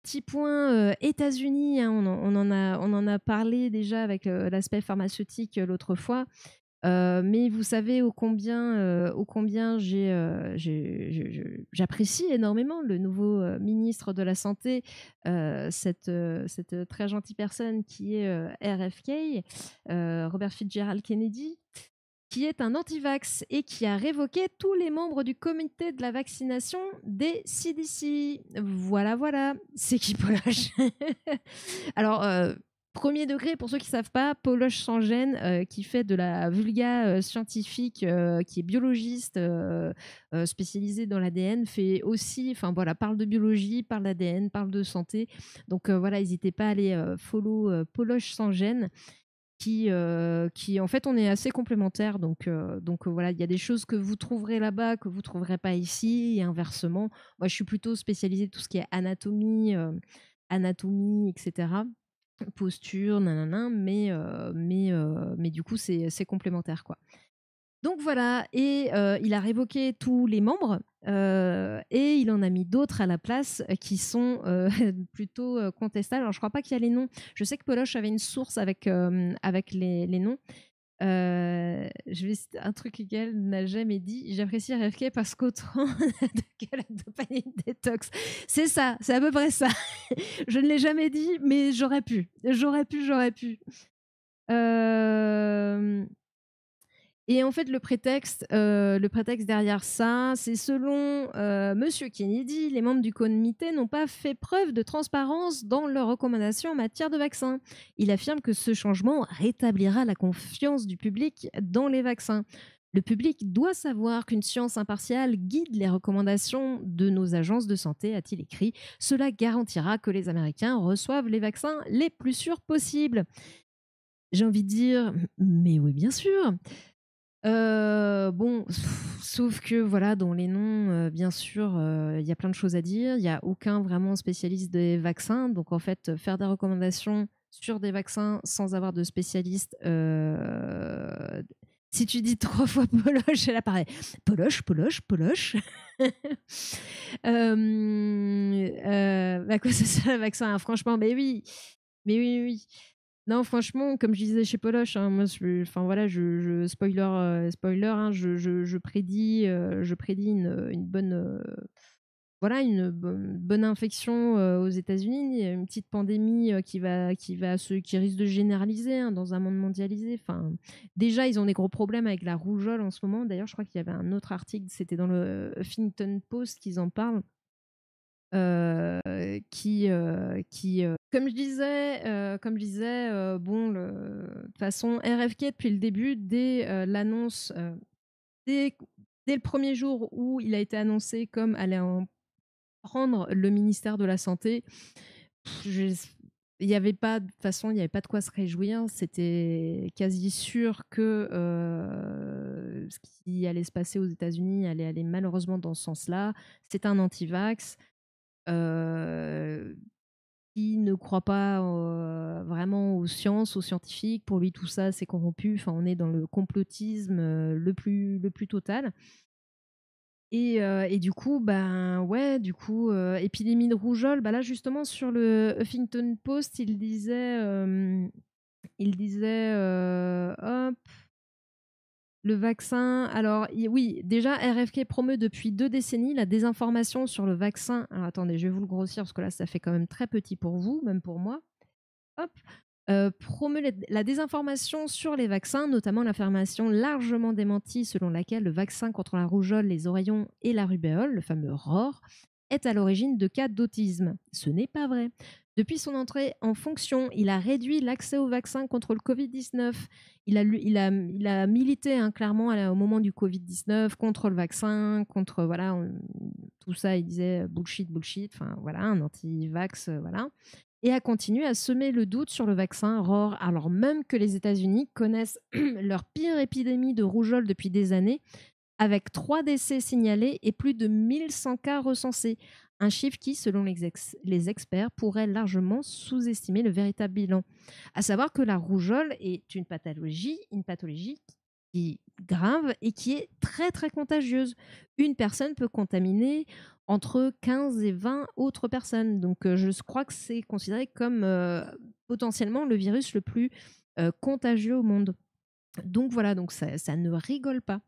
petit point États-Unis, hein, on en a parlé déjà avec l'aspect pharmaceutique l'autre fois. Mais vous savez ô combien j'apprécie énormément le nouveau ministre de la Santé, cette très gentille personne qui est RFK, Robert Fitzgerald Kennedy, qui est un anti-vax et qui a révoqué tous les membres du comité de la vaccination des CDC. Voilà, voilà. C'est qui Poloche? Alors, premier degré, pour ceux qui ne savent pas, Poloche sans gêne, qui fait de la vulga scientifique, qui est biologiste, spécialisé dans l'ADN, fait aussi, enfin voilà, parle de biologie, parle d'ADN, parle de santé. Donc voilà, n'hésitez pas à aller follow Poloche sans gêne qui en fait on est assez complémentaires donc voilà il y a des choses que vous trouverez là-bas que vous trouverez pas ici et inversement. Moi je suis plutôt spécialisée tout ce qui est anatomie etc, posture nanana mais du coup c'est complémentaire quoi. Donc voilà, et il a révoqué tous les membres et il en a mis d'autres à la place qui sont plutôt contestables. Alors, je crois pas qu'il y a les noms. Je sais que Poloche avait une source avec les noms. Je vais citer un truc qu'elle n'a jamais dit. J'apprécie RFK parce qu'autant que la dopamine détox. C'est ça, c'est à peu près ça. Je ne l'ai jamais dit, mais j'aurais pu. J'aurais pu. Euh, et en fait, le prétexte derrière ça, c'est selon Monsieur Kennedy, les membres du comité n'ont pas fait preuve de transparence dans leurs recommandations en matière de vaccins. Il affirme que ce changement rétablira la confiance du public dans les vaccins. Le public doit savoir qu'une science impartiale guide les recommandations de nos agences de santé, a-t-il écrit. Cela garantira que les Américains reçoivent les vaccins les plus sûrs possibles. J'ai envie de dire, mais oui, bien sûr. Bon, sauf que voilà, dans les noms, bien sûr, il y a plein de choses à dire. Il y a aucun vraiment spécialiste des vaccins. Donc en fait, faire des recommandations sur des vaccins sans avoir de spécialiste, si tu dis 3 fois Poloche, elle apparaît. Poloche, Poloche, Poloche. À quoi ça sert le vaccin? Hein, franchement, mais oui. Mais oui, oui, oui. Non, franchement, comme je disais chez Poloche, hein, moi, enfin voilà, spoiler, spoiler, hein, je prédis une bonne, voilà, une bonne infection aux États-Unis, une petite pandémie qui risque de généraliser hein, dans un monde mondialisé. Enfin, déjà, ils ont des gros problèmes avec la rougeole en ce moment. D'ailleurs, je crois qu'il y avait un autre article, c'était dans le Huffington Post qu'ils en parlent. Comme je disais, bon, de toute façon, RFK, depuis le début, dès l'annonce, dès, dès le premier jour où il a été annoncé comme allait en prendre le ministère de la Santé, il n'y avait pas, de toute façon, il n'y avait pas de quoi se réjouir. C'était quasi sûr que ce qui allait se passer aux États-Unis allait aller malheureusement dans ce sens-là. C'est un anti-vax. Euh, qui ne croit pas vraiment aux sciences, aux scientifiques. Pour lui, tout ça, c'est corrompu. Enfin, on est dans le complotisme le plus total. Et du coup, ben ouais, du coup, épidémie de rougeole. Bah là, justement, sur le Huffington Post, hop, le vaccin. Alors, oui, déjà, RFK promeut depuis 2 décennies la désinformation sur le vaccin. Alors, attendez, je vais vous le grossir parce que là, ça fait quand même très petit pour vous, même pour moi. Hop, promeut la désinformation sur les vaccins, notamment l'affirmation largement démentie selon laquelle le vaccin contre la rougeole, les oreillons et la rubéole, le fameux ROR, est à l'origine de cas d'autisme. Ce n'est pas vrai. Depuis son entrée en fonction, il a réduit l'accès au vaccin contre le Covid-19. Il a milité hein, clairement au moment du Covid-19 contre le vaccin, contre voilà, tout ça. Il disait bullshit, bullshit, enfin voilà, un anti-vax, voilà, et a continué à semer le doute sur le vaccin ROR, alors même que les États-Unis connaissent leur pire épidémie de rougeole depuis des années, avec 3 décès signalés et plus de 1100 cas recensés. Un chiffre qui, selon les experts, pourrait largement sous-estimer le véritable bilan. À savoir que la rougeole est une pathologie grave et qui est très, très contagieuse. Une personne peut contaminer entre 15 et 20 autres personnes. Donc, je crois que c'est considéré comme potentiellement le virus le plus contagieux au monde. Donc voilà, donc ça ne rigole pas.